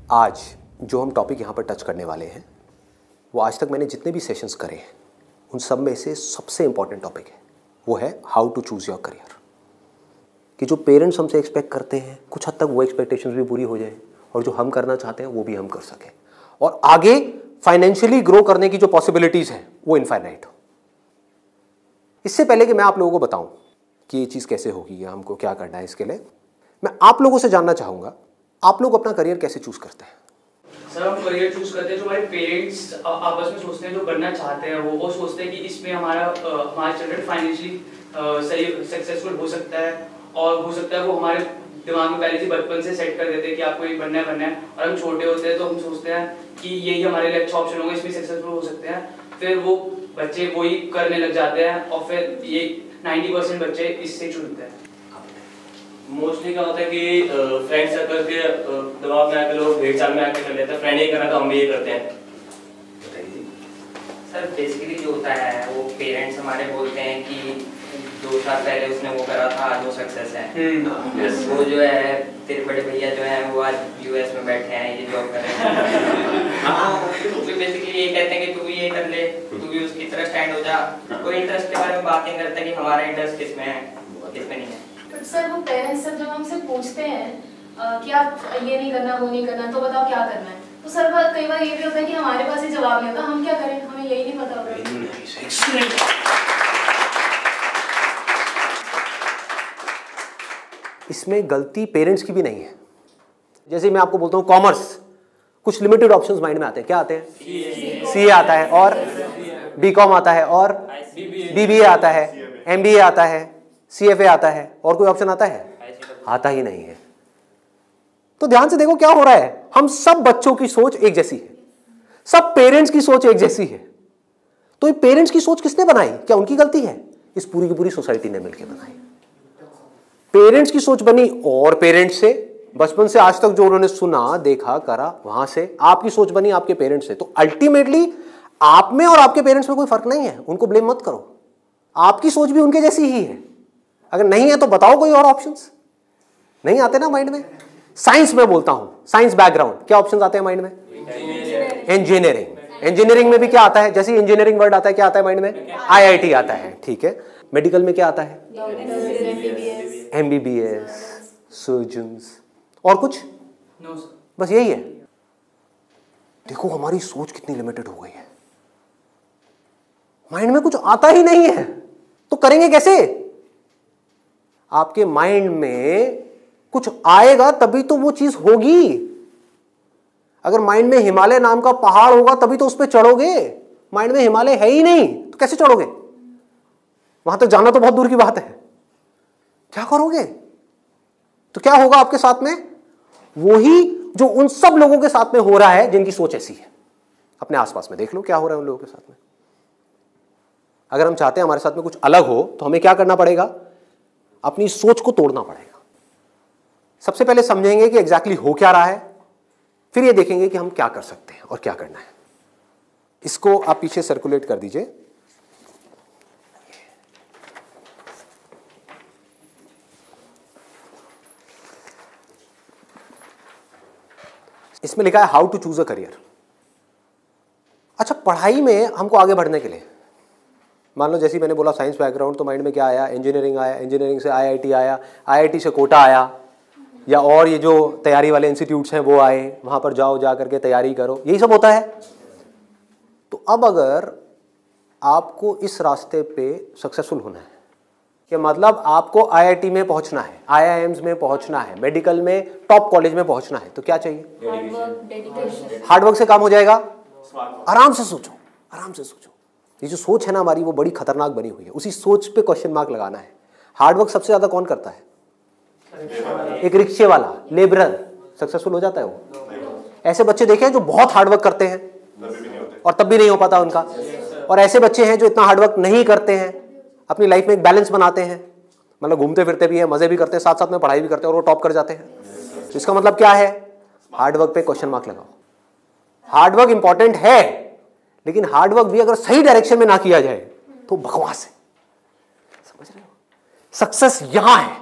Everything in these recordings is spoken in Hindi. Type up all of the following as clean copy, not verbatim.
आज जो हम टॉपिक यहाँ पर टच करने वाले हैं वो आज तक मैंने जितने भी सेशंस करे हैं उन सब में से सबसे इम्पॉर्टेंट टॉपिक है, वो है how to choose your career. कि जो पेरेंट्स हमसे एक्सपेक्ट करते हैं कुछ हद तक वो एक्सपेक्टेशंस भी पूरी हो जाए और जो हम करना चाहते हैं वो भी हम कर सकें और आगे फाइनेंशियली ग्रो करने की जो पॉसिबिलिटीज़ हैं वो इनफाइनाइट हो। इससे पहले कि मैं आप लोगों को बताऊं कि ये चीज़ कैसे होगी या हमको क्या करना है, इसके लिए मैं आप लोगों से जानना चाहूँगा, आप लोग अपना करियर कैसे चूज़ करते हैं? सर, हम करियर चूज करते हैं जो हमारे पेरेंट्स आपस में सोचते हैं, जो बनना चाहते हैं वो सोचते हैं कि इसमें हमारा चिल्ड्रन फाइनेंशियली सही सक्सेसफुल हो सकता है और हो सकता है वो हमारे दिमाग में पहले से बचपन से सेट कर देते हैं कि आपको ये बनना है और हम छोटे होते हैं तो हम सोचते हैं कि यही हमारे लिए अच्छा ऑप्शन होगा, इसमें सक्सेसफुल हो सकते हैं। फिर वो बच्चे वही करने लग जाते हैं और फिर ये 90% बच्चे इससे चुनते हैं। मोस्टली क्या होता है कि फ्रेंड सर्कल के दबाव में आकर लोग भेड़ चाल में आकर कर लेते हैं, फ्रेंड ये करना तो हम भी ये करते हैं। सर बेसिकली जो होता है वो पेरेंट्स हमारे बोलते हैं कि 2 साल पहले उसने वो करा था, आज वो सक्सेस है। वो जो है तेरे बड़े भैया जो है वो आज यूएस में बैठे हैं, ये जॉब कर रहे हैं। तो बेसिकली ये कहते हैं कि तू भी ये कर ले, तू भी उसकी तरह स्टैंड हो जा। कोई इंटरेस्ट के बारे में बात नहीं करता कि हमारा इंटरेस्ट किसमें है किसमें नहीं है। बट सर वो पेरेंट्स जब हमसे पूछते हैं कि आप ये नहीं करना वो नहीं करना तो बताओ क्या करना है, तो सर कई बार ये भी होता है कि हमारे पास ही जवाब नहीं होता, हम क्या करें, हमें यही नहीं पता होता। इसमें गलती पेरेंट्स की भी नहीं है। जैसे मैं आपको बोलता हूँ कॉमर्स, कुछ लिमिटेड ऑप्शंस माइंड में आते हैं। क्या आते हैं? सीए आता है और बीकॉम आता है और बीबीए आता है, एमबीए आता है, सीएफए आता है, और कोई ऑप्शन आता है? आता ही नहीं है। तो ध्यान से देखो क्या हो रहा है, हम सब बच्चों की सोच एक जैसी है, सब पेरेंट्स की सोच एक जैसी है। तो ये पेरेंट्स की सोच किसने बनाई? क्या उनकी गलती है? इस पूरी की पूरी सोसाइटी ने मिलकर बनाई। पेरेंट्स की सोच बनी और पेरेंट्स से, बचपन से आज तक जो उन्होंने सुना देखा करा वहां से आपकी सोच बनी आपके पेरेंट्स से। तो अल्टीमेटली आप में और आपके पेरेंट्स में कोई फर्क नहीं है, उनको ब्लेम मत करो, आपकी सोच भी उनके जैसी ही है। अगर नहीं है तो बताओ कोई और ऑप्शंस। नहीं आते ना माइंड में? साइंस में बोलता हूं, साइंस बैकग्राउंड, क्या ऑप्शंस आते हैं माइंड में? इंजीनियरिंग। इंजीनियरिंग में भी क्या आता है? जैसे इंजीनियरिंग वर्ड आता है क्या आता है माइंड में? आईआईटी आता है, ठीक है। मेडिकल में क्या आता है? एमबीबीएस, सर्जन्स, और कुछ? नो सर, बस यही है। देखो हमारी सोच कितनी लिमिटेड हो गई है, माइंड में कुछ आता ही नहीं है तो करेंगे कैसे? आपके माइंड में कुछ आएगा तभी तो वो चीज होगी। अगर माइंड में हिमालय नाम का पहाड़ होगा तभी तो उस पर चढ़ोगे। माइंड में हिमालय है ही नहीं तो कैसे चढ़ोगे? वहां तक जाना तो बहुत दूर की बात है। क्या करोगे? तो क्या होगा आपके साथ में? वही जो उन सब लोगों के साथ में हो रहा है जिनकी सोच ऐसी है। अपने आसपास में देख लो क्या हो रहा है उन लोगों के साथ में। अगर हम चाहते हैं हमारे साथ में कुछ अलग हो तो हमें क्या करना पड़ेगा? अपनी सोच को तोड़ना पड़ेगा। सबसे पहले समझेंगे कि एग्जैक्टली हो क्या रहा है, फिर ये देखेंगे कि हम क्या कर सकते हैं और क्या करना है। इसको आप पीछे सर्कुलेट कर दीजिए। इसमें लिखा है how to choose a career. अच्छा, पढ़ाई में हमको आगे बढ़ने के लिए, मान लो जैसे मैंने बोला साइंस बैकग्राउंड, तो माइंड में क्या आया? इंजीनियरिंग आया, इंजीनियरिंग से आईआईटी आया, आईआईटी से कोटा आया, या और ये जो तैयारी वाले इंस्टीट्यूट्स हैं वो आए, वहाँ पर जाओ, जा करके तैयारी करो, यही सब होता है। तो अब अगर आपको इस रास्ते पे सक्सेसफुल होना है, कि मतलब आपको आईआईटी में पहुँचना है, आईआईएम्स में पहुँचना है, मेडिकल में टॉप कॉलेज में पहुँचना है, तो क्या चाहिए? हार्डवर्क से काम हो जाएगा। आराम से सोचो, आराम से सोचो। ये जो सोच है ना हमारी वो बड़ी खतरनाक बनी हुई है, उसी सोच पे क्वेश्चन मार्क लगाना है। हार्डवर्क सबसे ज्यादा कौन करता है? एक रिक्शे वाला, लेबरर सक्सेसफुल हो जाता है वो। ऐसे बच्चे देखे हैं जो बहुत हार्डवर्क करते हैं और तब भी नहीं हो पाता उनका, और ऐसे बच्चे हैं जो इतना हार्डवर्क नहीं करते हैं, अपनी लाइफ में एक बैलेंस बनाते हैं, मतलब घूमते फिरते भी हैं, मजे भी करते हैं, साथ साथ में पढ़ाई भी करते हैं और वो टॉप कर जाते हैं। तो इसका मतलब क्या है? हार्डवर्क पे क्वेश्चन मार्क लगाओ। हार्डवर्क इंपॉर्टेंट है, लेकिन हार्डवर्क भी अगर सही डायरेक्शन में ना किया जाए तो बकवास है। समझ रहे हो? सक्सेस यहां है,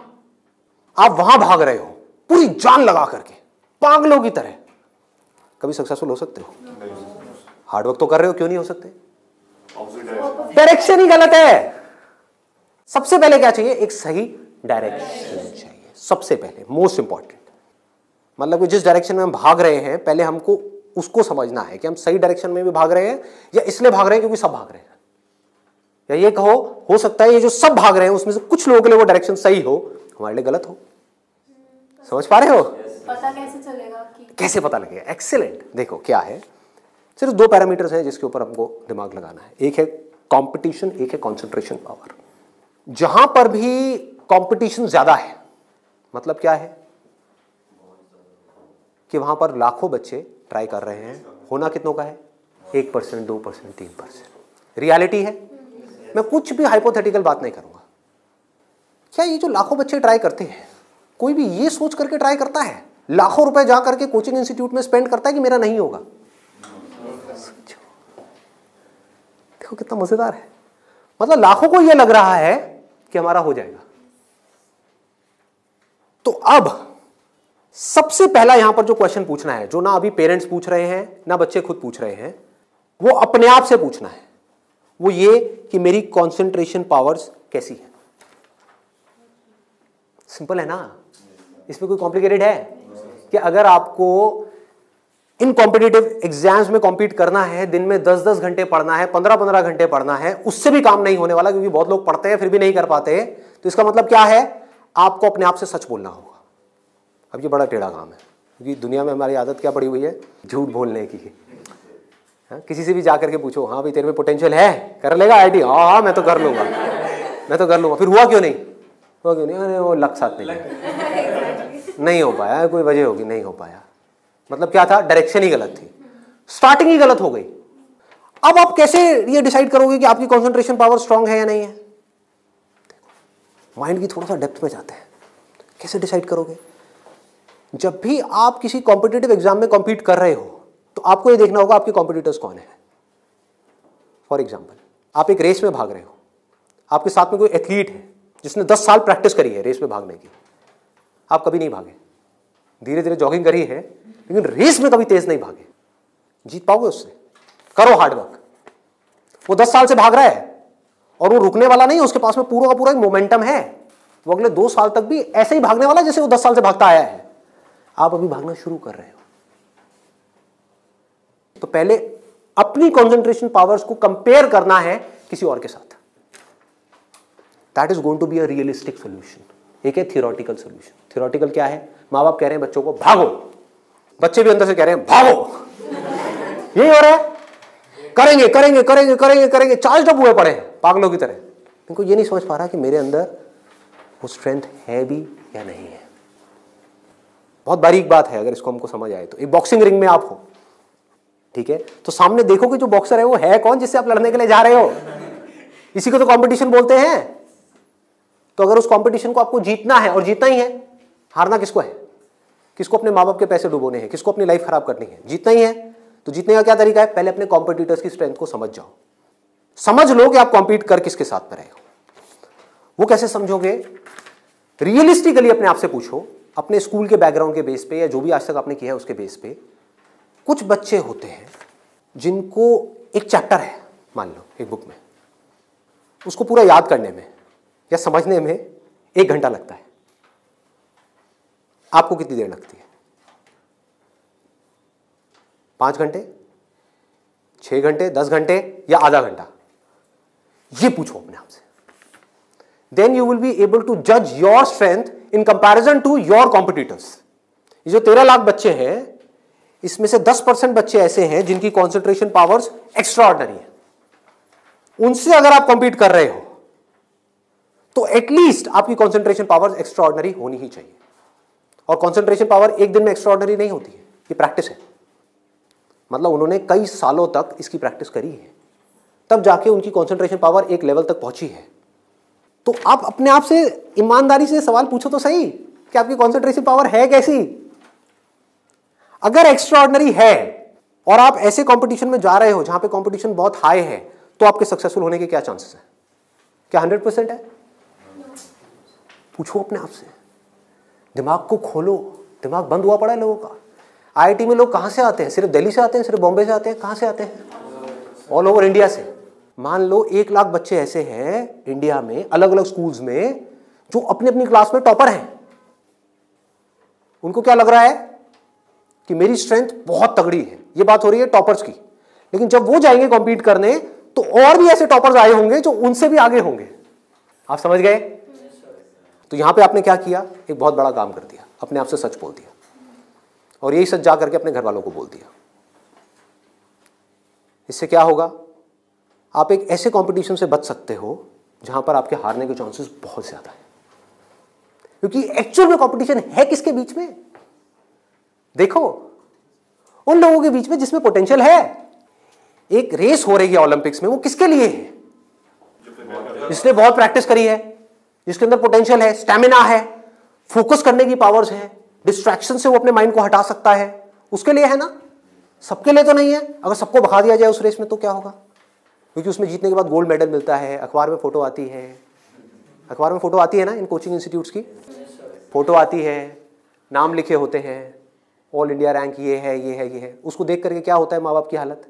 आप वहां भाग रहे हो पूरी जान लगा करके पागलों की तरह, कभी सक्सेसफुल हो सकते हो? हार्डवर्क तो कर रहे हो, क्यों नहीं हो सकते? डायरेक्शन ही गलत है। सबसे पहले क्या चाहिए? एक सही डायरेक्शन चाहिए, सबसे पहले, मोस्ट इंपॉर्टेंट। मतलब कि जिस डायरेक्शन में हम भाग रहे हैं, पहले हमको उसको समझना है कि हम सही डायरेक्शन में भी भाग रहे हैं या इसलिए भाग रहे हैं क्योंकि सब भाग रहे हैं। या ये कहो, हो सकता है ये जो सब भाग रहे हैं उसमें से कुछ लोगों के लिए वो डायरेक्शन सही हो, हमारे लिए गलत हो। समझ पा रहे हो? पता कैसे चलेगा कि कैसे पता लगेगा? एक्सीलेंट। देखो क्या है, सिर्फ 2 पैरामीटर्स हैं जिसके ऊपर हमको दिमाग लगाना है। एक है कंपटीशन, एक है कंसंट्रेशन पावर। जहां पर भी कंपटीशन ज्यादा है, मतलब क्या है कि वहां पर लाखों बच्चे ट्राई कर रहे हैं, होना कितनों का है? 1%, 2%, 3%। रियलिटी है। मैं कुछ भी हाइपोथेटिकल बात नहीं करूंगा। क्या ये जो लाखों बच्चे ट्राई करते हैं, कोई भी ये सोच करके ट्राई करता है, लाखों रुपए जा करके कोचिंग इंस्टीट्यूट में स्पेंड करता है कि मेरा नहीं होगा? देखो कितना मजेदार है। मतलब लाखों को यह लग रहा है कि हमारा हो जाएगा। तो अब सबसे पहला यहां पर जो क्वेश्चन पूछना है, जो ना अभी पेरेंट्स पूछ रहे हैं ना बच्चे खुद पूछ रहे हैं, वो अपने आप से पूछना है। वो ये कि मेरी कंसंट्रेशन पावर्स कैसी है। सिंपल है ना? इसमें कोई कॉम्प्लिकेटेड है? कि अगर आपको इन कॉम्पिटिटिव एग्जाम्स में कॉम्पीट करना है, दिन में 10-10 घंटे पढ़ना है, 15-15 घंटे पढ़ना है, उससे भी काम नहीं होने वाला, क्योंकि बहुत लोग पढ़ते हैं फिर भी नहीं कर पाते। तो इसका मतलब क्या है? आपको अपने आप से सच बोलना होगा। अब ये बड़ा टेढ़ा काम है, क्योंकि दुनिया में हमारी आदत क्या पड़ी हुई है? झूठ बोलने की। किसी से भी जाकर के पूछो, हाँ भाई तेरे में पोटेंशियल है, कर लेगा आईटी? हाँ मैं तो कर लूंगा, मैं तो कर लूंगा। फिर हुआ क्यों नहीं? हुआ क्यों नहीं? अरे वो लक साथ नहीं हो पाया, कोई वजह होगी, नहीं हो पाया। मतलब क्या था? डायरेक्शन ही गलत थी, स्टार्टिंग ही गलत हो गई। अब आप कैसे ये डिसाइड करोगे कि आपकी कंसंट्रेशन पावर स्ट्रांग है या नहीं है? माइंड की थोड़ा सा डेप्थ में जाते हैं। कैसे डिसाइड करोगे? जब भी आप किसी कॉम्पिटिटिव एग्जाम में कॉम्पीट कर रहे हो, तो आपको ये देखना होगा आपके कॉम्पिटिटर्स कौन है। फॉर एग्जाम्पल, आप एक रेस में भाग रहे हो, आपके साथ में कोई एथलीट है जिसने 10 साल प्रैक्टिस करी है रेस में भागने की। आप कभी नहीं भागे, धीरे धीरे जॉगिंग करी है, लेकिन रेस में कभी तेज नहीं भागे। जीत पाओगे उससे? करो हार्डवर्क। वो 10 साल से भाग रहा है और वो रुकने वाला नहीं है, उसके पास में पूरा का पूरा एक मोमेंटम है। वो अगले 2 साल तक भी ऐसे ही भागने वाला जैसे वो 10 साल से भागता आया है। आप अभी भागना शुरू कर रहे हो। तो पहले अपनी कंसंट्रेशन पावर्स को कंपेयर करना है किसी और के साथ। That is going to be a realistic solution. एक है थियोरेटिकल सोल्यूशन। थियोरेटिकल क्या है? माँ बाप कह रहे हैं बच्चों को भागो, बच्चे भी अंदर से कह रहे हैं भागो। यही हो रहा है। करेंगे करेंगे करेंगे करेंगे करेंगे, चार्ज अप हुए पड़े हैं पागलों की तरह। इनको ये नहीं समझ पा रहा कि मेरे अंदर वो स्ट्रेंथ है भी या नहीं है। बहुत बारीक बात है, अगर इसको हमको समझ आए तो। एक बॉक्सिंग रिंग में आप हो, ठीक है, तो सामने देखो कि जो बॉक्सर है वो है कौन जिससे आप लड़ने के लिए जा रहे हो। इसी को तो कंपटीशन बोलते हैं। तो अगर उस कंपटीशन को आपको जीतना है, और जीतना ही है, हारना किसको है? किसको अपने माँ बाप के पैसे डुबोने हैं? किसको अपनी लाइफ खराब करनी है? जीतना ही है। तो जीतने का क्या तरीका है? पहले अपने कॉम्पिटिटर्स की स्ट्रेंथ को समझ जाओ। समझ लो कि आप कॉम्पीट कर किसके साथ में रहे हो। वो कैसे समझोगे? रियलिस्टिकली अपने आप से पूछो, अपने स्कूल के बैकग्राउंड के बेस पे या जो भी आज तक आपने किया है उसके बेस पे। कुछ बच्चे होते हैं जिनको एक चैप्टर है, मान लो एक बुक में, उसको पूरा याद करने में या समझने में 1 घंटा लगता है। आपको कितनी देर लगती है? 5 घंटे, 6 घंटे, 10 घंटे या आधा घंटा? ये पूछो अपने आप से। Then you will be able to जज your strength in comparison to your competitors. ये जो 13 लाख बच्चे हैं, इसमें से 10% बच्चे ऐसे हैं जिनकी कॉन्सेंट्रेशन पावर्स एक्स्ट्रा ऑर्डिनरी है। उनसे अगर आप कॉम्पीट कर रहे हो तो एटलीस्ट आपकी कॉन्सेंट्रेशन पावर्स एक्स्ट्रा ऑर्डिनरी होनी ही चाहिए। और कॉन्सेंट्रेशन पावर एक दिन में एक्स्ट्रा ऑर्डिनरी नहीं होती है, ये प्रैक्टिस है। मतलब उन्होंने कई सालों तक इसकी प्रैक्टिस करी है, तब जाके उनकी कॉन्सेंट्रेशन पावर एक लेवल तक पहुंची है। तो आप अपने आप से ईमानदारी से सवाल पूछो तो सही कि आपकी कॉन्सेंट्रेशन पावर है कैसी। अगर एक्स्ट्रा ऑर्डिनरी है और आप ऐसे कंपटीशन में जा रहे हो जहां पे कंपटीशन बहुत हाई है, तो आपके सक्सेसफुल होने के क्या चांसेस हैं? क्या 100% है? पूछो अपने आप से। दिमाग को खोलो। दिमाग बंद हुआ पड़ा है लोगों का। IIT में लोग कहाँ से आते हैं? सिर्फ दिल्ली से आते हैं, सिर्फ बॉम्बे से आते हैं? कहाँ से आते हैं? ऑल ओवर इंडिया से। मान लो 1 लाख बच्चे ऐसे हैं इंडिया में अलग अलग स्कूल्स में जो अपनी अपनी क्लास में टॉपर हैं। उनको क्या लग रहा है कि मेरी स्ट्रेंथ बहुत तगड़ी है। ये बात हो रही है टॉपर्स की। लेकिन जब वो जाएंगे कॉम्पीट करने तो और भी ऐसे टॉपर्स आए होंगे जो उनसे भी आगे होंगे। आप समझ गए? तो यहां पे आपने क्या किया? एक बहुत बड़ा काम कर दिया, अपने आप से सच बोल दिया और यही सच जा करके अपने घर वालों को बोल दिया। इससे क्या होगा? आप एक ऐसे कंपटीशन से बच सकते हो जहां पर आपके हारने के चांसेस बहुत ज्यादा है, क्योंकि एक्चुअल में कंपटीशन है किसके बीच में? देखो, उन लोगों के बीच में जिसमें पोटेंशियल है। एक रेस हो रही है ओलंपिक्स में, वो किसके लिए है? जिसने बहुत प्रैक्टिस करी है, जिसके अंदर पोटेंशियल है, स्टैमिना है, फोकस करने की पावर्स है, डिस्ट्रैक्शन से वो अपने माइंड को हटा सकता है, उसके लिए है ना। सबके लिए तो नहीं है। अगर सबको भगा दिया जाए उस रेस में तो क्या होगा? क्योंकि उसमें जीतने के बाद गोल्ड मेडल मिलता है, अखबार में फोटो आती है। अखबार में फोटो आती है ना, इन कोचिंग इंस्टीट्यूट्स की फोटो आती है, नाम लिखे होते हैं, ऑल इंडिया रैंक ये है, ये है, ये है। उसको देख करके क्या होता है माँ बाप की हालत?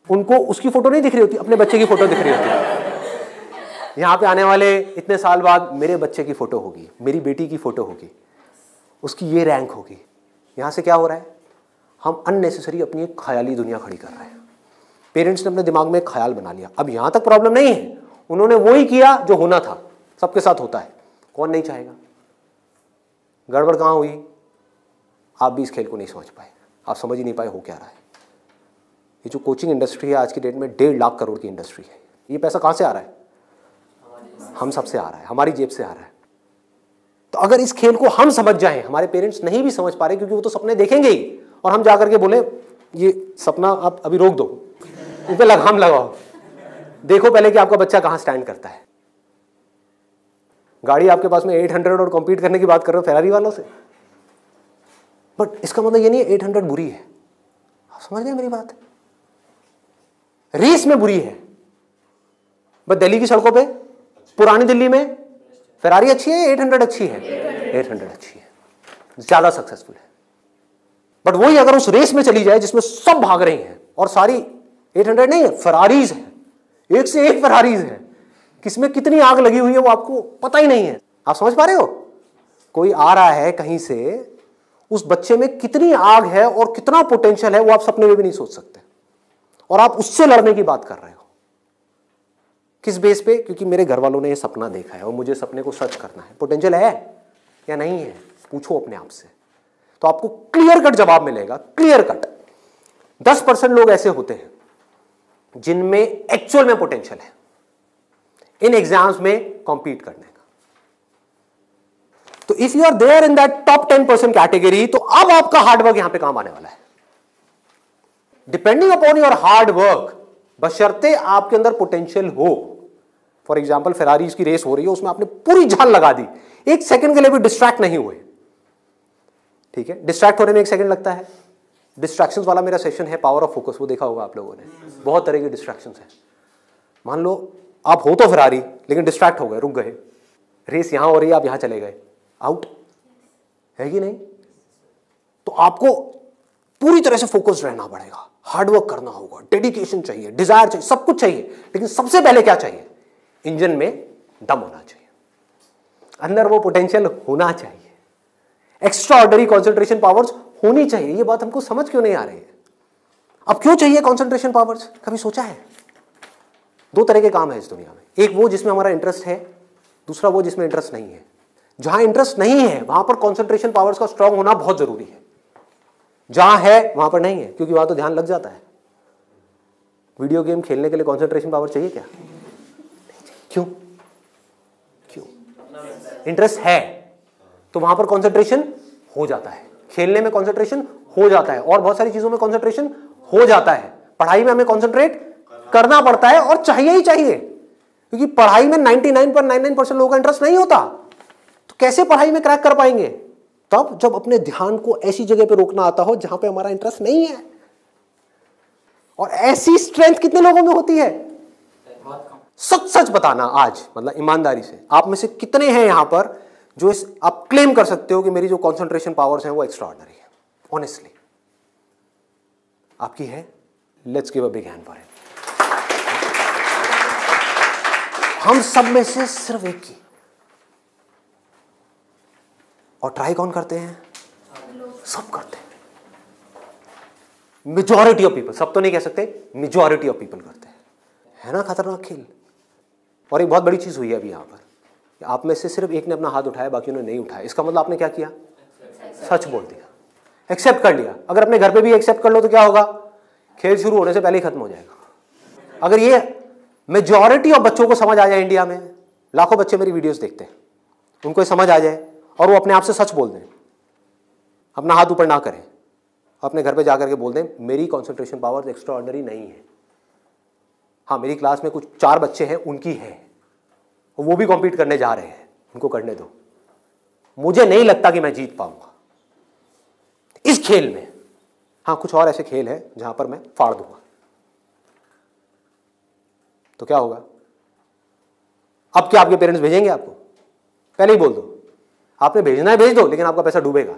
उनको उसकी फोटो नहीं दिख रही होती, अपने बच्चे की फोटो दिख रही होती है। यहाँ पे आने वाले इतने साल बाद मेरे बच्चे की फोटो होगी, मेरी बेटी की फोटो होगी, उसकी ये रैंक होगी। यहाँ से क्या हो रहा है? हम अननेसेसरी अपनी एक ख्याली दुनिया खड़ी कर रहे हैं। पेरेंट्स ने अपने दिमाग में एक ख्याल बना लिया। अब यहाँ तक प्रॉब्लम नहीं है, उन्होंने वही किया जो होना था, सबके साथ होता है। कौन नहीं चाहेगा? गड़बड़ कहाँ हुई? आप भी इस खेल को नहीं समझ पाए, आप समझ ही नहीं पाए हो क्या रहा है। ये जो कोचिंग इंडस्ट्री है आज की डेट में 1.5 लाख करोड़ की इंडस्ट्री है। ये पैसा कहाँ से आ रहा है? हम सब से आ रहा है, हमारी जेब से आ रहा है। तो अगर इस खेल को हम समझ जाएं, हमारे पेरेंट्स नहीं भी समझ पा रहे क्योंकि वो तो सपने देखेंगे ही, और हम जाकर के बोले ये सपना आप अभी रोक दो, इस पे लगाम लगाओ, देखो पहले कि आपका बच्चा कहाँ स्टैंड करता है। गाड़ी आपके पास में 800 और कॉम्पीट करने की बात कर रहे हो फेरारी वालों से, बट इसका मतलब ये नहीं है 800 बुरी है। आप समझ गए मेरी बात? रेस में बुरी है, बट दिल्ली की सड़कों पे, पुरानी दिल्ली में फेरारी अच्छी है, 800 अच्छी है? 800 अच्छी है, ज्यादा सक्सेसफुल है। बट वही अगर उस रेस में चली जाए जिसमें सब भाग रही हैं और सारी 800 नहीं है, फेरारीज है, एक से एक फेरारीज है, किसमें कितनी आग लगी हुई है वो आपको पता ही नहीं है। आप समझ पा रहे हो? कोई आ रहा है कहीं से, उस बच्चे में कितनी आग है और कितना पोटेंशियल है वो आप सपने में भी नहीं सोच सकते, और आप उससे लड़ने की बात कर रहे हो। किस बेस पे? क्योंकि मेरे घर वालों ने ये सपना देखा है और मुझे सपने को सच करना है। पोटेंशियल है या नहीं है? पूछो अपने आप से, तो आपको क्लियर कट जवाब मिलेगा। क्लियर कट 10% लोग ऐसे होते हैं जिनमें एक्चुअल में पोटेंशियल है इन एग्जाम्स में कॉम्पीट करने का। तो if you are there in that top 10% category, तो अब आपका हार्डवर्क यहां पे काम आने वाला है। Depending upon your hard work, बशर्ते आपके अंदर पोटेंशियल हो। फॉर एग्जाम्पल फेरारीज की रेस हो रही है, उसमें आपने पूरी जान लगा दी, एक सेकंड के लिए भी डिस्ट्रैक्ट नहीं हुए। ठीक है, डिस्ट्रैक्ट होने में 1 सेकंड लगता है। डिस्ट्रैक्शंस वाला मेरा सेशन है पावर ऑफ फोकस, वो देखा होगा आप लोगों ने। बहुत तरह की डिस्ट्रैक्शंस है। मान लो आप हो तो फेरारी, लेकिन डिस्ट्रैक्ट हो गए, रुक गए, रेस यहां हो रही है, आप यहां चले गए, आउट है कि नहीं? तो आपको पूरी तरह से फोकस्ड रहना पड़ेगा, हार्डवर्क करना होगा, डेडिकेशन चाहिए, डिजायर चाहिए, सब कुछ चाहिए। लेकिन सबसे पहले क्या चाहिए? इंजन में दम होना चाहिए, अंदर वो पोटेंशियल होना चाहिए, एक्स्ट्रा ऑर्डिनरी कॉन्सेंट्रेशन पावर्स होनी चाहिए। ये बात हमको समझ क्यों नहीं आ रही है? अब क्यों चाहिए कॉन्सेंट्रेशन पावर्स? कभी सोचा है? 2 तरह के काम है इस दुनिया में, एक वो जिसमें हमारा इंटरेस्ट है, दूसरा वो जिसमें इंटरेस्ट नहीं है। जहां इंटरेस्ट नहीं है वहां पर कॉन्सेंट्रेशन पावर्स का स्ट्रांग होना बहुत जरूरी है, जहां है वहां पर नहीं है, क्योंकि वहां तो ध्यान लग जाता है। वीडियो गेम खेलने के लिए कॉन्सेंट्रेशन पावर चाहिए क्या? क्यों? क्यों? इंटरेस्ट है तो वहां पर कॉन्सेंट्रेशन हो जाता है, खेलने में कॉन्सेंट्रेशन हो जाता है, और बहुत सारी चीजों में कॉन्सेंट्रेशन हो जाता है। पढ़ाई में हमें कॉन्सेंट्रेट करना पड़ता है और चाहिए ही चाहिए, क्योंकि पढ़ाई में 99.99% लोगों का इंटरेस्ट नहीं होता। तो कैसे पढ़ाई में क्रैक कर पाएंगे? तब जब अपने ध्यान को ऐसी जगह पे रोकना आता हो जहां पे हमारा इंटरेस्ट नहीं है। और ऐसी स्ट्रेंथ कितने लोगों में होती है? सच सच बताना आज, मतलब ईमानदारी से, आप में से कितने हैं यहां पर जो आप क्लेम कर सकते हो कि मेरी जो कॉन्सेंट्रेशन पावर्स हैं वो एक्स्ट्रा ऑर्डिनरी है? ऑनेस्टली आपकी है? Let's give a big hand for it. हम सब में से सिर्फ एक की, और ट्राई कौन करते हैं? सब करते हैं। मेजॉरिटी ऑफ पीपल, सब तो नहीं कह सकते, मेजॉरिटी ऑफ पीपल करते हैं। है ना खतरनाक खेल। और एक बहुत बड़ी चीज हुई है अभी यहां पर, आप में से सिर्फ एक ने अपना हाथ उठाया, बाकियों ने नहीं उठाया। इसका मतलब आपने क्या किया? सच बोल दिया, एक्सेप्ट कर लिया। अगर अपने घर पे भी एक्सेप्ट कर लो तो क्या होगा? खेल शुरू होने से पहले ही खत्म हो जाएगा। अगर ये मेजॉरिटी ऑफ बच्चों को समझ आ जाए, इंडिया में लाखों बच्चे मेरी वीडियोस देखते हैं, उनको ये समझ आ जाए और वो अपने आप से सच बोल दें, अपना हाथ ऊपर ना करें, अपने घर पे जाकर के बोल दें मेरी कंसंट्रेशन पावर एक्स्ट्रा ऑर्डिनरी नहीं है। हाँ, मेरी क्लास में कुछ 4 बच्चे हैं, उनकी है, वो भी कॉम्पीट करने जा रहे हैं, उनको करने दो। मुझे नहीं लगता कि मैं जीत पाऊंगा इस खेल में। हाँ, कुछ और ऐसे खेल हैं जहां पर मैं फाड़ दूंगा। तो क्या होगा? अब क्या आपके पेरेंट्स भेजेंगे आपको? पहले ही बोल दो, आपने भेजना है भेज दो, लेकिन आपका पैसा डूबेगा।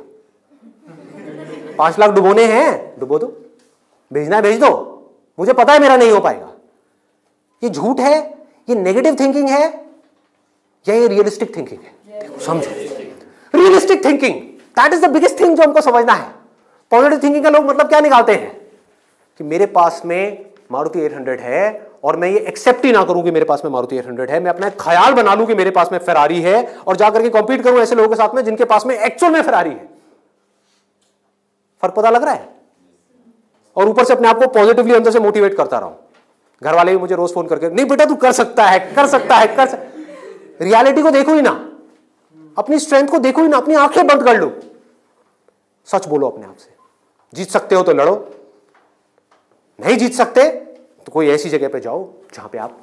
5 लाख डुबोने हैं, डुबो दो। भेजना है भेज दो, मुझे पता है मेरा नहीं हो पाएगा। ये झूठ है, ये नेगेटिव थिंकिंग है, या ये रियलिस्टिक थिंकिंग है? समझो, realistic thinking, that is the biggest thing जो हमको समझना है। पॉजिटिव थिंकिंग का लोग मतलब क्या निकालते हैं कि मेरे पास में मारुति 800 है और मैं ये एक्सेप्ट ही ना करूं कि मेरे पास में मारुति 800 है, मैं अपना ख्याल बना लूं कि मेरे पास में फेरारी है और जाकर के कॉम्पीट करूं ऐसे लोगों के साथ में जिनके पास में एक्चुअल में फेरारी है। फर्क पता लग रहा है? और ऊपर से अपने आप को पॉजिटिवली अंदर से मोटिवेट करता रहूं। घर वाले भी मुझे रोज फोन करके, नहीं बेटा तू कर सकता है, कर सकता है, कर सकता। रियलिटी को देखो ही ना, अपनी स्ट्रेंथ को देखो ही ना, अपनी आंखें बंद कर लो, सच बोलो अपने आप से। जीत सकते हो तो लड़ो, नहीं जीत सकते तो कोई ऐसी जगह पे जाओ जहां पे आप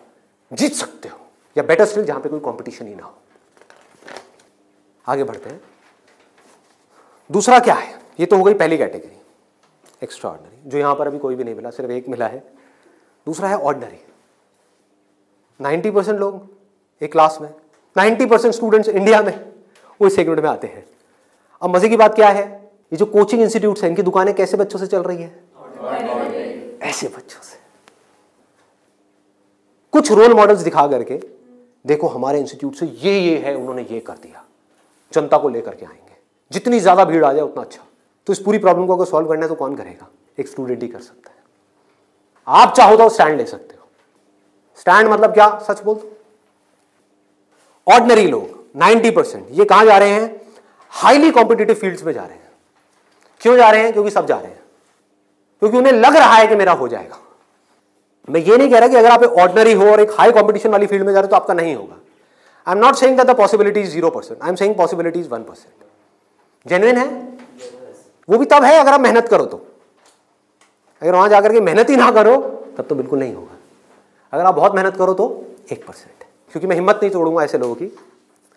जीत सकते हो, या बेटर स्टिल जहां पे कोई कंपटीशन ही ना हो। आगे बढ़ते हैं। दूसरा क्या है? ये तो हो गई पहली कैटेगरी, एक्स्ट्रा ऑर्डिनरी, जो यहां पर अभी कोई भी नहीं मिला, सिर्फ एक मिला है। दूसरा है ऑर्डिनरी। 90% लोग एक क्लास में, 90% स्टूडेंट्स इंडिया में वो इस सेगमेंट में आते हैं। अब मजे की बात क्या है, ये जो कोचिंग इंस्टीट्यूट्स हैं, इनकी दुकानें कैसे बच्चों से चल रही है? ऐसे बच्चों से। कुछ रोल मॉडल्स दिखा करके, देखो हमारे इंस्टीट्यूट से ये है, उन्होंने ये कर दिया, जनता को लेकर के आएंगे, जितनी ज्यादा भीड़ आ जाए उतना अच्छा। तो इस पूरी प्रॉब्लम को अगर सॉल्व करना है तो कौन करेगा? एक स्टूडेंट ही कर सकता है। आप चाहो तो स्टैंड ले सकते हो। स्टैंड मतलब क्या? सच बोल दो। ऑर्डिनरी लोग 90% ये कहां जा रहे हैं? हाईली कॉम्पिटिटिव फील्ड्स में जा रहे हैं। क्यों जा रहे हैं? क्योंकि सब जा रहे हैं, क्योंकि उन्हें लग रहा है कि मेरा हो जाएगा। मैं ये नहीं कह रहा कि अगर आप ऑर्डिनरी हो और एक हाई कॉम्पिटिशन वाली फील्ड में जा रहे हो तो आपका नहीं होगा। I am not saying that the possibility is 0%, I am saying possibility is 1%। Genuine है, वो भी तब है अगर आप मेहनत करो तो। अगर वहां जाकर के मेहनत ही ना करो तब तो बिल्कुल नहीं होगा। अगर आप बहुत मेहनत करो तो 1%। क्योंकि मैं हिम्मत नहीं तोड़ूंगा ऐसे लोगों की।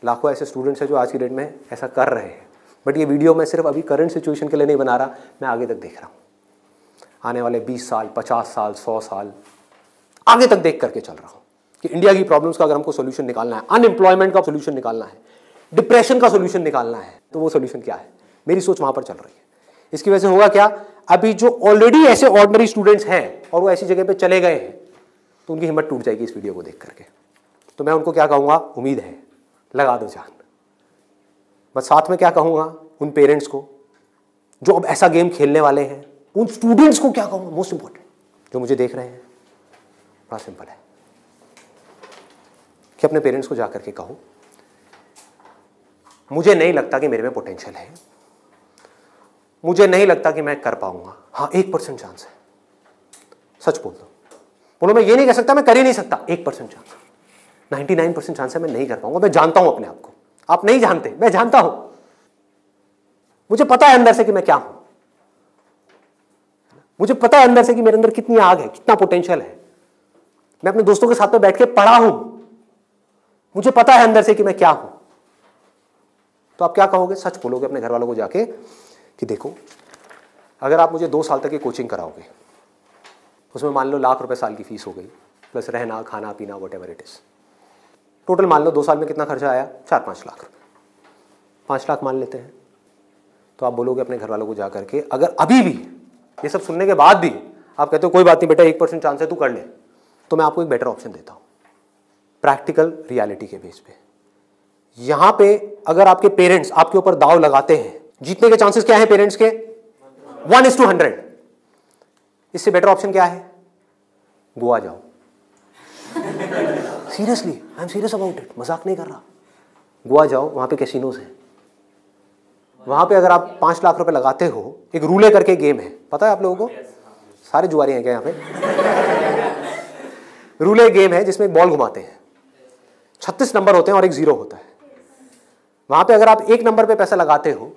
लाखों ऐसे स्टूडेंट्स हैं जो आज की डेट में ऐसा कर रहे हैं। बट ये वीडियो मैं सिर्फ अभी करंट सिचुएशन के लिए नहीं बना रहा, मैं आगे तक देख रहा हूँ। आने वाले 20 साल, 50 साल, 100 साल आगे तक देख करके चल रहा हूँ कि इंडिया की प्रॉब्लम्स का अगर हमको सोल्यूशन निकालना है, अनएम्प्लॉयमेंट का सोल्यूशन निकालना है, डिप्रेशन का सोल्यूशन निकालना है, तो वो सोल्यूशन क्या है? मेरी सोच वहां पर चल रही है। इसकी वजह से होगा क्या? अभी जो ऑलरेडी ऐसे ऑर्डिनरी स्टूडेंट्स हैं और वो ऐसी जगह पे चले गए हैं, तो उनकी हिम्मत टूट जाएगी इस वीडियो को देख करके। तो मैं उनको क्या कहूँगा? उम्मीद है, लगा दो जान। बस साथ में क्या कहूँगा उन पेरेंट्स को जो अब ऐसा गेम खेलने वाले हैं, उन स्टूडेंट्स को क्या कहूँगा? मोस्ट इंपॉर्टेंट जो मुझे देख रहे हैं, बड़ा सिंपल है कि अपने पेरेंट्स को जाकर के कहो मुझे नहीं लगता कि मेरे में पोटेंशियल है, मुझे नहीं लगता कि मैं कर पाऊंगा। हाँ, 1% चांस है। सच बोल दो, बोलो मैं ये नहीं कह सकता मैं कर ही नहीं सकता, 1% चांस, 99% चांस है मैं नहीं कर पाऊंगा। मैं जानता हूं अपने आप को, आप नहीं जानते, मैं जानता हूं। मुझे पता है अंदर से कि मैं क्या हूं, मुझे पता है अंदर से कि मेरे अंदर कितनी आग है, कितना पोटेंशियल है। मैं अपने दोस्तों के साथ में बैठ के पढ़ा हूं, मुझे पता है अंदर से कि मैं क्या हूं। तो आप क्या कहोगे? सच बोलोगे अपने घर वालों को जाके कि देखो अगर आप मुझे 2 साल तक की कोचिंग कराओगे, उसमें मान लो ₹1,00,000 साल की फीस हो गई, प्लस रहना खाना पीना व्हाटएवर इट इज, टोटल मान लो 2 साल में कितना खर्चा आया? 4-5 लाख रुपए। 5 लाख मान लेते हैं। तो आप बोलोगे अपने घर वालों को जाकर के, अगर अभी भी ये सब सुनने के बाद भी आप कहते हो कोई बात नहीं बेटा 1% चांस है तू कर ले, तो मैं आपको एक बेटर ऑप्शन देता हूं प्रैक्टिकल रियलिटी के बेस पे। यहां पे अगर आपके पेरेंट्स आपके ऊपर दाव लगाते हैं, जीतने के चांसेस क्या है पेरेंट्स के? 1:100। इससे बेटर ऑप्शन क्या है? गोवा जाओ। Seriously, I am serious about it, मजाक नहीं कर रहा। गोवा जाओ, वहां पे कैसीनोज हैं। वहां पे अगर आप 5 लाख रुपए लगाते हो, एक रूले करके गेम है, पता है आप लोगों को? सारे जुआरी हैं क्या यहाँ पे? रूले गेम है जिसमें एक बॉल घुमाते हैं, 36 नंबर होते हैं और एक 0 होता है। वहां पे अगर आप 1 नंबर पे पैसा लगाते हो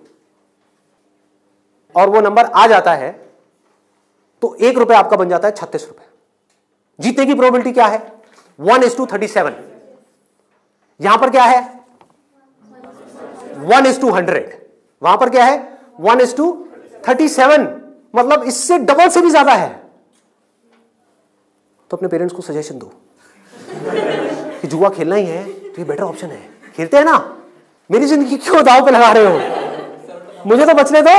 और वो नंबर आ जाता है तो 1 रुपए आपका बन जाता है 36 रुपए। जीतने की प्रोबेबिलिटी क्या है? 1:37। यहां पर क्या है? 1:100। वहां पर क्या है? 1:37, मतलब इससे डबल से भी ज्यादा है। तो अपने पेरेंट्स को सजेशन दो कि जुआ खेलना ही है तो ये बेटर ऑप्शन है, खेलते हैं ना। मेरी जिंदगी क्यों दांव पे लगा रहे हो? मुझे तो बचने दो।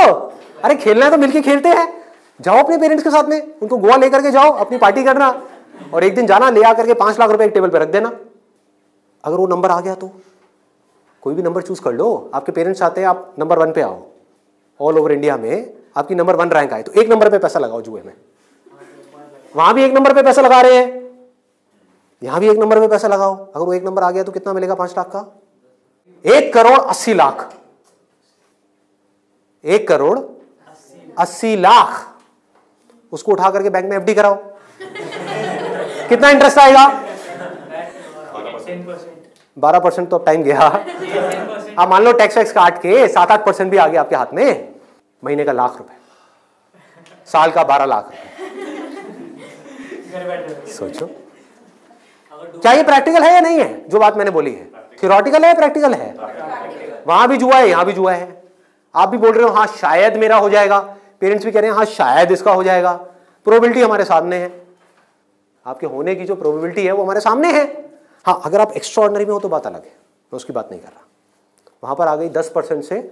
अरे खेलना है तो मिलके खेलते हैं। जाओ अपने पेरेंट्स के साथ में, उनको गोवा लेकर के जाओ, अपनी पार्टी करना, और एक दिन जाना ले आकर के 5 लाख रुपए एक टेबल पे रख देना। अगर वो नंबर आ गया तो कोई भी नंबर चूज कर लो। आपके पेरेंट्स चाहते हैं आप नंबर 1 पे आओ, ऑल ओवर इंडिया में आपकी नंबर 1 रैंक आए, तो 1 नंबर पे पैसा लगाओ जुए में। वहां भी 1 नंबर पे पैसा लगा रहे हैं, यहां भी 1 नंबर पे पैसा लगाओ। अगर वो 1 नंबर आ गया तो कितना मिलेगा 5 लाख का? 1,80,00,000। 1,80,00,000 उसको उठा करके बैंक में एफडी कराओ। कितना इंटरेस्ट आएगा? 12%। तो अब टाइम गया। आप मान लो टैक्स वैक्स काट के 7-8% भी आ गया आपके हाथ में। महीने का ₹1,00,000, साल का 12 लाख रुपए। सोचो क्या ये प्रैक्टिकल है या नहीं है? जो बात मैंने बोली है थियोरेटिकल है, प्रैक्टिकल है। वहां भी जुआ है, यहां भी जुआ है। आप भी बोल रहे हो हाँ शायद मेरा हो जाएगा, पेरेंट्स भी कह रहे हैं हाँ शायद इसका हो जाएगा। प्रोबेबिलिटी हमारे सामने है, आपके होने की जो प्रोबेबिलिटी है वो हमारे सामने है। हाँ अगर आप एक्स्ट्राऑर्डिनरी में हो तो बात अलग है, मैं उसकी बात नहीं कर रहा। वहां पर आ गई 10% से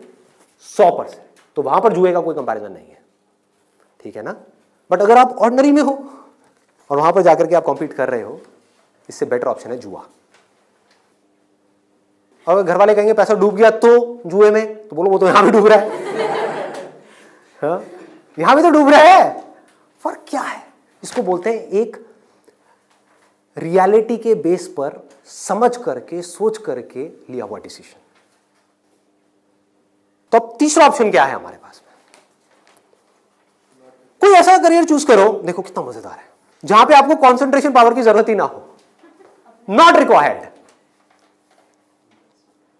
100%, तो वहां पर जुए का कोई कंपैरिजन नहीं है, ठीक है ना। बट अगर आप ऑर्डिनरी में हो और वहां पर जाकर के आप कॉम्पीट कर रहे हो, इससे बेटर ऑप्शन है जुआ। और घर वाले कहेंगे पैसा डूब गया तो जुए में, तो बोलो वो तो यहां भी डूब रहा है। हाँ? यहां भी तो डूब रहा है। फर्क क्या है? इसको बोलते हैं एक रियलिटी के बेस पर समझ करके सोच करके लिया हुआ डिसीजन। तो अब तीसरा ऑप्शन क्या है हमारे पास में? कोई ऐसा करियर चूज करो, देखो कितना मजेदार है, जहां पे आपको कंसंट्रेशन पावर की जरूरत ही ना हो, not required.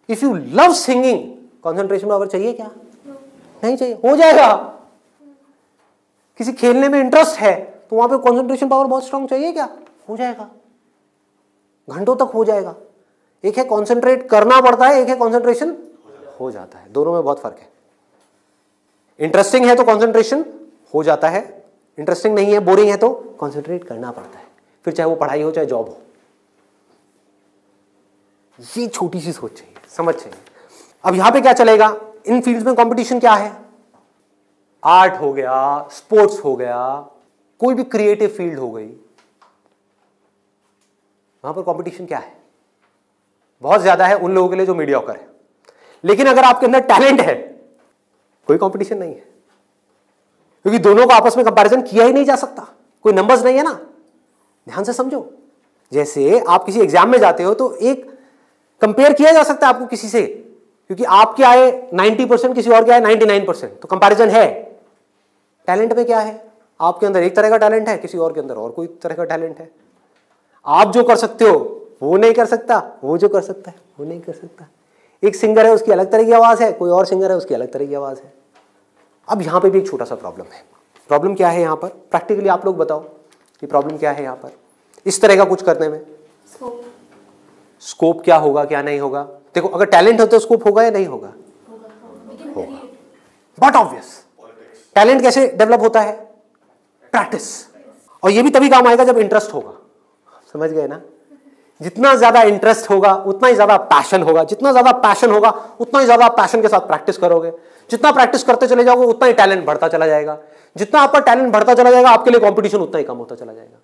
If you love singing, concentration power चाहिए क्या? नहीं चाहिए, हो जाएगा। किसी खेलने में इंटरेस्ट है तो वहां पे कंसंट्रेशन पावर बहुत स्ट्रांग चाहिए क्या? हो जाएगा, घंटों तक हो जाएगा। एक है कंसंट्रेट करना पड़ता है, एक है कंसंट्रेशन हो जाता है। दोनों में बहुत फर्क है। इंटरेस्टिंग है तो कंसंट्रेशन हो जाता है, इंटरेस्टिंग नहीं है, बोरिंग है तो कंसंट्रेट करना पड़ता है, फिर चाहे वो पढ़ाई हो चाहे जॉब हो। ये छोटी सी सोच चाहिए, समझ चाहिए। अब यहां पे क्या चलेगा? इन फील्ड्स में कंपटीशन क्या है? आर्ट हो गया, स्पोर्ट्स हो गया, कोई भी क्रिएटिव फील्ड हो गई, वहां पर कंपटीशन क्या है? बहुत ज्यादा है उन लोगों के लिए जो मीडियोकर है। लेकिन अगर आपके अंदर टैलेंट है, कोई कंपटीशन नहीं है, क्योंकि दोनों को आपस में कंपैरिजन किया ही नहीं जा सकता, कोई नंबर्स नहीं है ना। ध्यान से समझो, जैसे आप किसी एग्जाम में जाते हो तो एक कंपेयर किया जा सकता है आपको किसी से, क्योंकि आपके आए 90%, किसी और के आए 99%, तो कंपैरिजन है। टैलेंट में क्या है? आपके अंदर एक तरह का टैलेंट है, किसी और के अंदर और कोई तरह का टैलेंट है। आप जो कर सकते हो वो नहीं कर सकता, वो जो कर सकता है वो नहीं कर सकता। एक सिंगर है उसकी अलग तरह की आवाज है, कोई और सिंगर है उसकी अलग तरह की आवाज है। अब यहां पे भी एक छोटा सा प्रॉब्लम है। प्रॉब्लम क्या है यहां पर? प्रैक्टिकली आप लोग बताओ कि प्रॉब्लम क्या है यहां पर इस तरह का कुछ करने में? स्कोप क्या होगा, क्या नहीं होगा? देखो अगर टैलेंट हो तो स्कोप होगा या नहीं होगा? होगा। बट ऑब्वियस, टैलेंट कैसे डेवलप होता है? प्रैक्टिस। और ये भी तभी काम आएगा जब इंटरेस्ट होगा। समझ गए ना? जितना ज्यादा इंटरेस्ट होगा उतना ही ज्यादा पैशन होगा, जितना ज्यादा पैशन होगा उतना ही ज्यादा पैशन के साथ प्रैक्टिस करोगे, जितना प्रैक्टिस करते चले जाओगे उतना ही टैलेंट बढ़ता चला जाएगा, जितना आपका टैलेंट बढ़ता चला जाएगा आपके लिए कंपटीशन उतना ही कम होता चला जाएगा।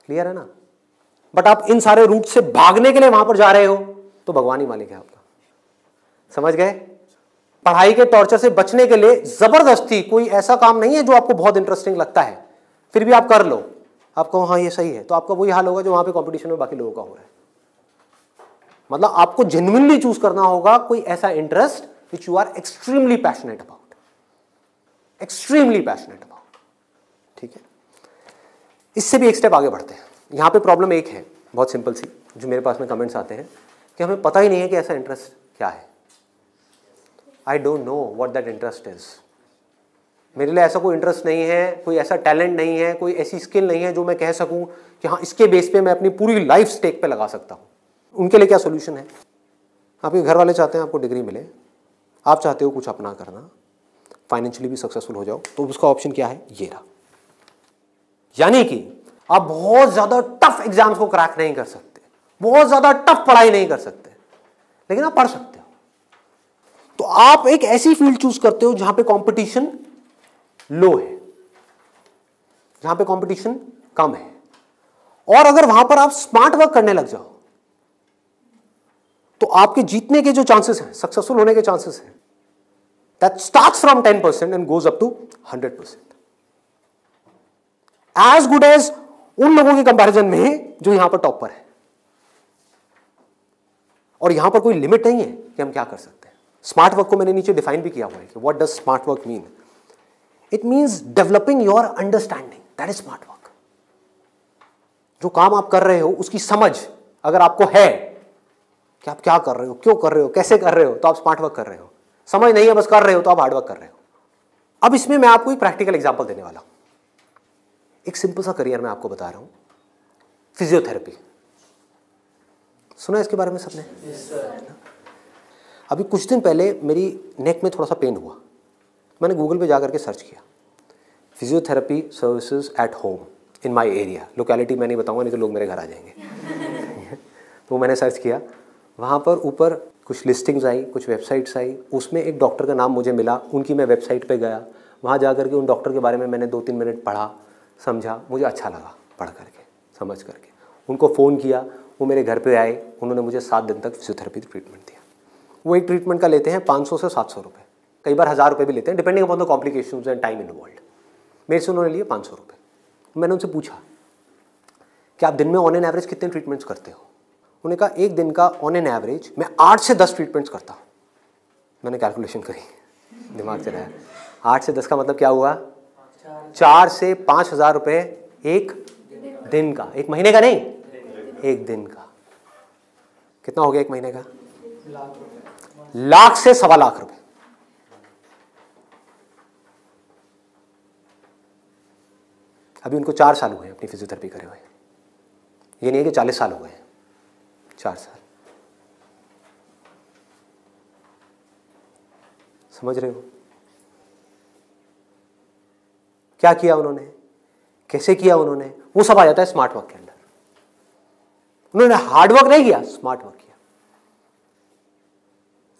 क्लियर है ना? बट आप इन सारे रूट से भागने के लिए वहां पर जा रहे हो तो भगवान ही मालिक है आपका। समझ गए? पढ़ाई के टॉर्चर से बचने के लिए जबरदस्ती कोई ऐसा काम नहीं है जो आपको बहुत इंटरेस्टिंग लगता है फिर भी आप कर लो, आप कहो हाँ ये सही है, तो आपका वही हाल होगा जो वहां पे कंपटीशन में बाकी लोगों का हो रहा है। मतलब आपको जेन्युइनली चूज करना होगा कोई ऐसा interest which you are extremely passionate about, extremely passionate about. ठीक है, इससे भी एक स्टेप आगे बढ़ते हैं। यहां पे प्रॉब्लम एक है बहुत सिंपल सी, जो मेरे पास में कमेंट्स आते हैं कि हमें पता ही नहीं है कि ऐसा इंटरेस्ट क्या है। I don't know what that interest is. मेरे लिए ऐसा कोई इंटरेस्ट नहीं है, कोई ऐसा टैलेंट नहीं है, कोई ऐसी स्किल नहीं है जो मैं कह सकूं कि हाँ इसके बेस पे मैं अपनी पूरी लाइफ स्टेक पे लगा सकता हूं। उनके लिए क्या सोल्यूशन है? आपके घर वाले चाहते हैं आपको डिग्री मिले, आप चाहते हो कुछ अपना करना, फाइनेंशियली भी सक्सेसफुल हो जाओ, तो उसका ऑप्शन क्या है? ये रहा। यानी कि आप बहुत ज्यादा टफ एग्जाम्स को क्रैक नहीं कर सकते, बहुत ज्यादा टफ पढ़ाई नहीं कर सकते, लेकिन आप पढ़ सकते हो। तो आप एक ऐसी फील्ड चूज करते हो जहां पे कंपटीशन लो है, जहां पे कंपटीशन कम है, और अगर वहां पर आप स्मार्ट वर्क करने लग जाओ तो आपके जीतने के जो चांसेस हैं, सक्सेसफुल होने के चांसेस हैं, that starts from 10% and goes up to 100%, as good as उन लोगों के कंपैरिजन में जो यहां पर टॉप पर है। और यहां पर कोई लिमिट नहीं है कि हम क्या कर सकते हैं। स्मार्ट वर्क को मैंने नीचे डिफाइन भी किया हुआ है कि what does smart work mean. It means developing your understanding, that is smart work. जो काम आप कर रहे हो उसकी समझ अगर आपको है कि आप क्या कर रहे हो, क्यों कर रहे हो, कैसे कर रहे हो, तो आप स्मार्ट वर्क कर रहे हो। समझ नहीं है बस कर रहे हो तो आप हार्ड वर्क कर रहे हो। अब इसमें मैं आपको एक प्रैक्टिकल एग्जांपल देने वाला हूं। एक सिंपल सा करियर मैं आपको बता रहा हूं, फिजियोथेरेपी। सुना इसके बारे में सबने? अभी कुछ दिन पहले मेरी नेक में थोड़ा सा पेन हुआ, मैंने गूगल पे जाकर के सर्च किया physiotherapy services at home in my area. Locality मैं नहीं बताऊंगा नहीं तो लोग मेरे घर आ जाएंगे। तो मैंने सर्च किया, वहाँ पर ऊपर कुछ लिस्टिंग्स आई, कुछ वेबसाइट्स आई, उसमें एक डॉक्टर का नाम मुझे मिला, उनकी मैं वेबसाइट पे गया, वहाँ जा करके उन डॉक्टर के बारे में मैंने 2-3 मिनट पढ़ा, समझा, मुझे अच्छा लगा पढ़ करके, समझ करके। उनको फ़ोन किया, वो मेरे घर पे आए, उन्होंने मुझे 7 दिन तक फिजियोथेरेपी ट्रीटमेंट दिया। वो एक ट्रीटमेंट का लेते हैं 500 से 700 रुपये, कई बार 1000 रुपये भी लेते हैं, depending upon the complications and time involved. मेरे से उन्होंने लिए 500 रुपये। मैंने उनसे पूछा कि आप दिन में ऑन एन एवरेज कितने ट्रीटमेंट्स करते हो? उन्होंने कहा एक दिन का ऑन एन एवरेज मैं 8 से 10 ट्रीटमेंट्स करता हूँ। मैंने कैलकुलेशन करी, दिमाग चलाया, 8 से 10 का मतलब क्या हुआ? 4 से 5,000 रुपये एक दिन का, एक महीने का नहीं, एक दिन का। कितना हो गया एक महीने का? लाख से 1.25 लाख रुपए। अभी उनको 4 साल हुए अपनी फिजियोथेरेपी करे हुए, ये नहीं है कि 40 साल हो गए, 4 साल। समझ रहे हो क्या किया उन्होंने, कैसे किया उन्होंने? वो सब आ जाता है स्मार्ट वर्क के अंदर। उन्होंने हार्ड वर्क नहीं किया, स्मार्ट वर्क किया।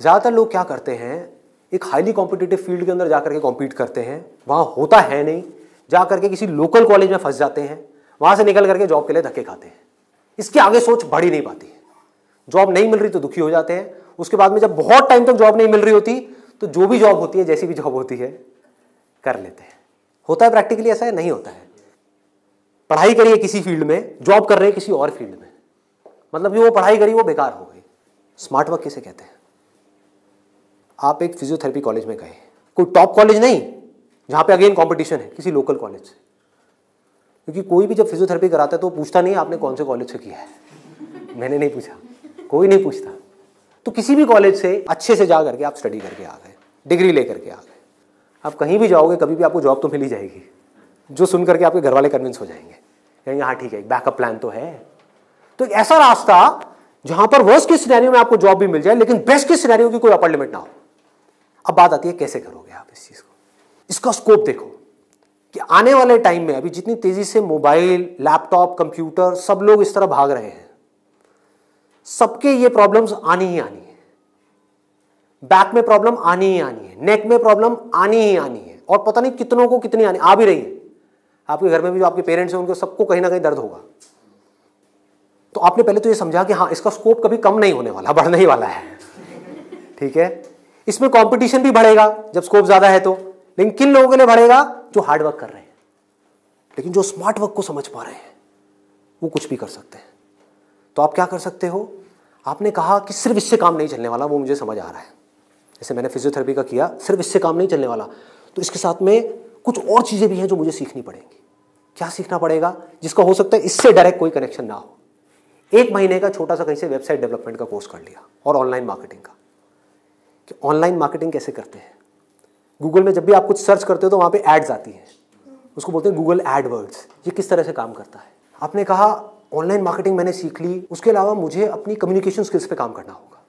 ज्यादातर लोग क्या करते हैं, एक हाईली कॉम्पिटिटिव फील्ड के अंदर जाकर के कॉम्पीट करते हैं, वहां होता है नहीं, जाकर के किसी लोकल कॉलेज में फंस जाते हैं, वहां से निकल करके जॉब के लिए धक्के खाते हैं। इसके आगे सोच बढ़ ही नहीं पाती है। जॉब नहीं मिल रही तो दुखी हो जाते हैं, उसके बाद में जब बहुत टाइम तक जॉब नहीं मिल रही होती तो जो भी जॉब होती है, जैसी भी जॉब होती है, कर लेते हैं। होता है प्रैक्टिकली ऐसा है? नहीं होता है। पढ़ाई करिए किसी फील्ड में, जॉब कर रहे हैं किसी और फील्ड में, मतलब जो वो पढ़ाई करी वो बेकार हो गई। स्मार्ट वर्क किसे कहते हैं? आप एक फिजियोथेरेपी कॉलेज में गए, कोई टॉप कॉलेज नहीं जहां पे अगेन कंपटीशन है, किसी लोकल कॉलेज से। क्योंकि कोई भी जब फिजियोथेरेपी कराता है तो पूछता नहीं आपने कौन से कॉलेज से किया है। मैंने नहीं पूछा, कोई नहीं पूछता। तो किसी भी कॉलेज से अच्छे से जा करके आप स्टडी करके आ गए, डिग्री लेकर के आ गए, आप कहीं भी जाओगे कभी भी आपको जॉब तो मिल ही जाएगी, जो सुन करके आपके घर वाले कन्विंस हो जाएंगे, कहेंगे हाँ ठीक है, एक बैकअप प्लान तो है। तो एक ऐसा रास्ता जहां पर वर्स्ट के सिनेरियो में आपको जॉब भी मिल जाए, लेकिन बेस्ट के सिनेरियो की कोई अपर लिमिट ना हो। अब बात आती है कैसे करोगे आप इस चीज को। इसका स्कोप देखो, कि आने वाले टाइम में अभी जितनी तेजी से मोबाइल, लैपटॉप, कंप्यूटर सब लोग इस तरह भाग रहे हैं, सबके ये प्रॉब्लम्स आनी ही आनी है। बैक में प्रॉब्लम आनी ही आनी है, नेक में प्रॉब्लम आनी ही आनी है, और पता नहीं कितनों को कितनी आनी आ भी रही है। आपके घर में भी जो आपके पेरेंट्स हैं उनको सबको कहीं ना कहीं दर्द होगा। तो आपने पहले तो ये समझा कि हाँ, इसका स्कोप कभी कम नहीं होने वाला, बढ़ने ही वाला है। ठीक है, इसमें कंपटीशन भी बढ़ेगा जब स्कोप ज्यादा है तो, लेकिन किन लोगों के लिए बढ़ेगा? जो हार्ड वर्क कर रहे हैं, लेकिन जो स्मार्ट वर्क को समझ पा रहे हैं वो कुछ भी कर सकते हैं। तो आप क्या कर सकते हो? आपने कहा कि सिर्फ इससे काम नहीं चलने वाला, वो मुझे समझ आ रहा है, जैसे मैंने फिजियोथेरेपी का किया, सिर्फ इससे काम नहीं चलने वाला, तो इसके साथ में कुछ और चीजें भी हैं जो मुझे सीखनी पड़ेंगी। क्या सीखना पड़ेगा? जिसका हो सकता है इससे डायरेक्ट कोई कनेक्शन ना हो। 1 महीने का छोटा सा कहीं से वेबसाइट डेवलपमेंट का कोर्स कर लिया, और ऑनलाइन मार्केटिंग का, कि ऑनलाइन मार्केटिंग कैसे करते हैं। गूगल में जब भी आप कुछ सर्च करते हो तो वहां पे एड्स आती हैं, उसको बोलते हैं गूगल एडवर्ड्स। ये किस तरह से काम करता है? आपने कहा ऑनलाइन मार्केटिंग मैंने सीख ली, उसके अलावा मुझे अपनी कम्युनिकेशन स्किल्स पे काम करना होगा,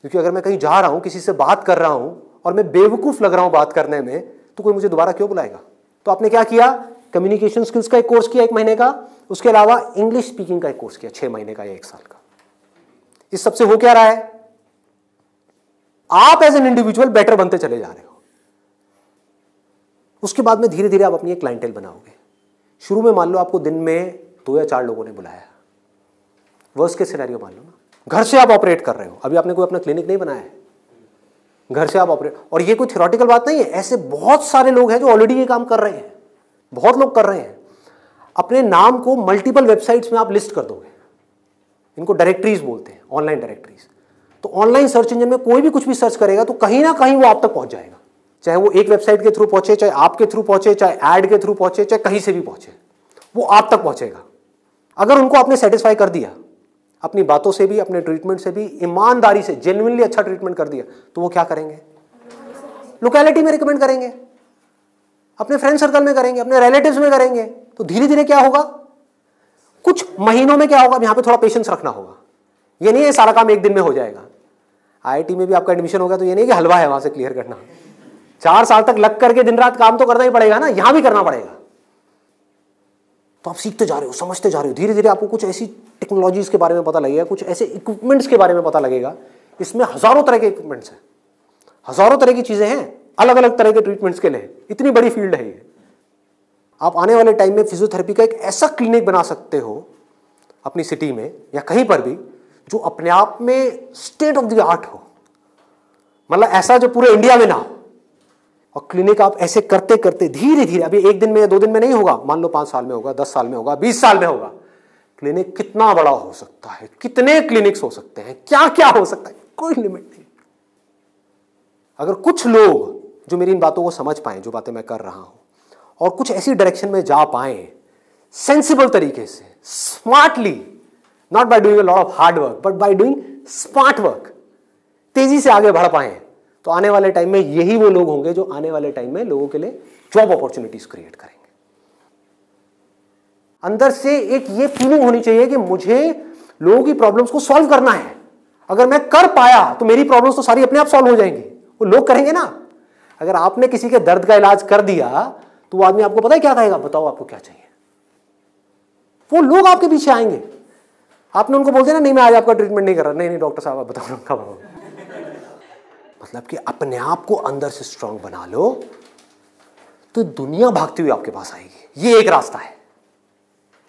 क्योंकि अगर मैं कहीं जा रहा हूं, किसी से बात कर रहा हूं और मैं बेवकूफ लग रहा हूं बात करने में, तो कोई मुझे दोबारा क्यों बुलाएगा? तो आपने क्या किया? कम्युनिकेशन स्किल्स का एक कोर्स किया 1 महीने का, उसके अलावा इंग्लिश स्पीकिंग का एक कोर्स किया 6 महीने का या 1 साल का। इस सबसे हो क्या रहा है? आप एज एन इंडिविजुअल बेटर बनते चले जा रहे हो। उसके बाद में धीरे धीरे आप अपनी एक क्लाइंटेल बनाओगे। शुरू में मान लो आपको दिन में 2 या 4 लोगों ने बुलाया, वर्स्ट केस सिनेरियो मान लो ना, घर से आप ऑपरेट कर रहे हो, अभी आपने कोई अपना क्लिनिक नहीं बनाया है, घर से आप ऑपरेट, और ये कोई थ्योरेटिकल बात नहीं है, ऐसे बहुत सारे लोग हैं जो ऑलरेडी ये काम कर रहे हैं, बहुत लोग कर रहे हैं। अपने नाम को मल्टीपल वेबसाइट्स में आप लिस्ट कर दोगे, इनको डायरेक्टरीज बोलते हैं, ऑनलाइन डायरेक्टरीज। तो ऑनलाइन सर्च इंजन में कोई भी कुछ भी सर्च करेगा तो कहीं ना कहीं वो आप तक पहुंच जाएगा, चाहे वो एक वेबसाइट के थ्रू पहुंचे, चाहे आपके थ्रू पहुंचे, चाहे एड के थ्रू पहुंचे, चाहे कहीं से भी पहुंचे, वो आप तक पहुंचेगा। अगर उनको आपने सेटिस्फाई कर दिया, अपनी बातों से भी, अपने ट्रीटमेंट से भी, ईमानदारी से, जेन्युइनली अच्छा ट्रीटमेंट कर दिया, तो वो क्या करेंगे? लोकेलिटी में रिकमेंड करेंगे, अपने फ्रेंड सर्कल में करेंगे, अपने रिलेटिव्स में करेंगे। तो धीरे धीरे क्या होगा? कुछ महीनों में क्या होगा? यहां पे थोड़ा पेशेंस रखना होगा। ये नहीं है सारा काम 1 दिन में हो जाएगा। आईआईटी में भी आपका एडमिशन होगा तो ये नहीं कि हलवा है वहां से क्लियर करना, 4 साल तक लग करके दिन रात काम तो करना ही पड़ेगा ना, यहां भी करना पड़ेगा। तो आप सीखते जा रहे हो, समझते जा रहे हो, धीरे धीरे आपको कुछ ऐसी टेक्नोलॉजीज के बारे में पता लगेगा, कुछ ऐसे इक्विपमेंट्स के बारे में पता लगेगा। इसमें हजारों तरह के इक्विपमेंट्स हैं, हजारों तरह की चीजें हैं, अलग अलग तरह के ट्रीटमेंट्स के लिए। इतनी बड़ी फील्ड है ये। आप आने वाले टाइम में फिजियोथेरेपी का एक ऐसा क्लिनिक बना सकते हो अपनी सिटी में या कहीं पर भी, जो अपने आप में स्टेट ऑफ द आर्ट हो, मतलब ऐसा जो पूरे इंडिया में ना हो। और क्लिनिक आप ऐसे करते करते धीरे धीरे, अभी 1 दिन में या 2 दिन में नहीं होगा, मान लो 5 साल में होगा, 10 साल में होगा, 20 साल में होगा। क्लिनिक कितना बड़ा हो सकता है, कितने क्लिनिक्स हो सकते हैं, क्या क्या हो सकता है, कोई लिमिट नहीं। अगर कुछ लोग जो मेरी इन बातों को समझ पाए, जो बातें मैं कर रहा हूं, और कुछ ऐसी डायरेक्शन में जा पाए सेंसिबल तरीके से, smartly, not by doing a lot of hard work but by doing smart work, तेजी से आगे बढ़ पाए, तो आने वाले टाइम में यही वो लोग होंगे जो आने वाले टाइम में लोगों के लिए जॉब अपॉर्चुनिटीज क्रिएट करेंगे। अंदर से एक ये फीलिंग होनी चाहिए कि मुझे लोगों की प्रॉब्लम्स को सॉल्व करना है। अगर मैं कर पाया तो मेरी प्रॉब्लम्स तो सारी अपने आप सॉल्व हो जाएंगी, वो लोग करेंगे ना। अगर आपने किसी के दर्द का इलाज कर दिया तो वो आदमी आपको पता है क्या कहेगा? बताओ आपको क्या चाहिए। वो लोग आपके पीछे आएंगे। आपने उनको बोल दिया ना, नहीं मैं आज आपका ट्रीटमेंट नहीं कर रहा, नहीं डॉक्टर साहब आप बताओ कब। मतलब कि अपने आप को अंदर से स्ट्रांग बना लो तो दुनिया भागती हुई आपके पास आएगी। ये एक रास्ता है।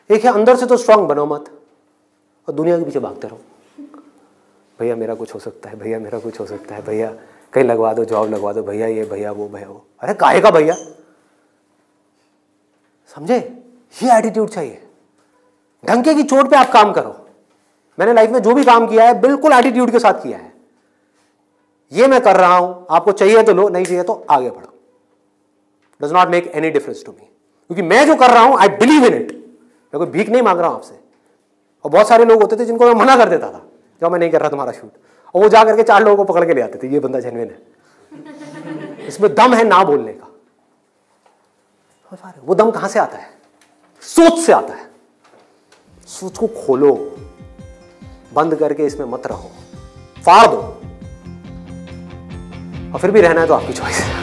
एक है अंदर से तो स्ट्रांग बनो मत और दुनिया के पीछे भागते रहो। भैया मेरा कुछ हो सकता है, भैया मेरा कुछ हो सकता है, भैया कहीं लगवा दो, जॉब लगवा दो, भैया ये भैया वो भैया वो। अरे काहे का भैया, समझे? ये एटीट्यूड चाहिए। ढंके की चोट पे आप काम करो। मैंने लाइफ में जो भी काम किया है बिल्कुल एटीट्यूड के साथ किया है। ये मैं कर रहा हूं, आपको चाहिए तो लो, नहीं चाहिए तो आगे बढ़ो। Does not make any difference to me, क्योंकि मैं जो कर रहा हूं आई बिलीव इन इट। मैं कोई भीख नहीं मांग रहा हूं आपसे। और बहुत सारे लोग होते थे जिनको मैं मना कर देता था, जब मैं नहीं कर रहा तुम्हारा शूट, और वो जा करके 4 लोगों को पकड़ के ले आते थे, ये बंदा जेन्युइन है, इसमें दम है ना बोलने का। वो दम कहां से आता है? सोच से आता है। सोच को खोलो, बंद करके इसमें मत रहो, फाड़ दो। और फिर भी रहना है तो आपकी चॉइस है।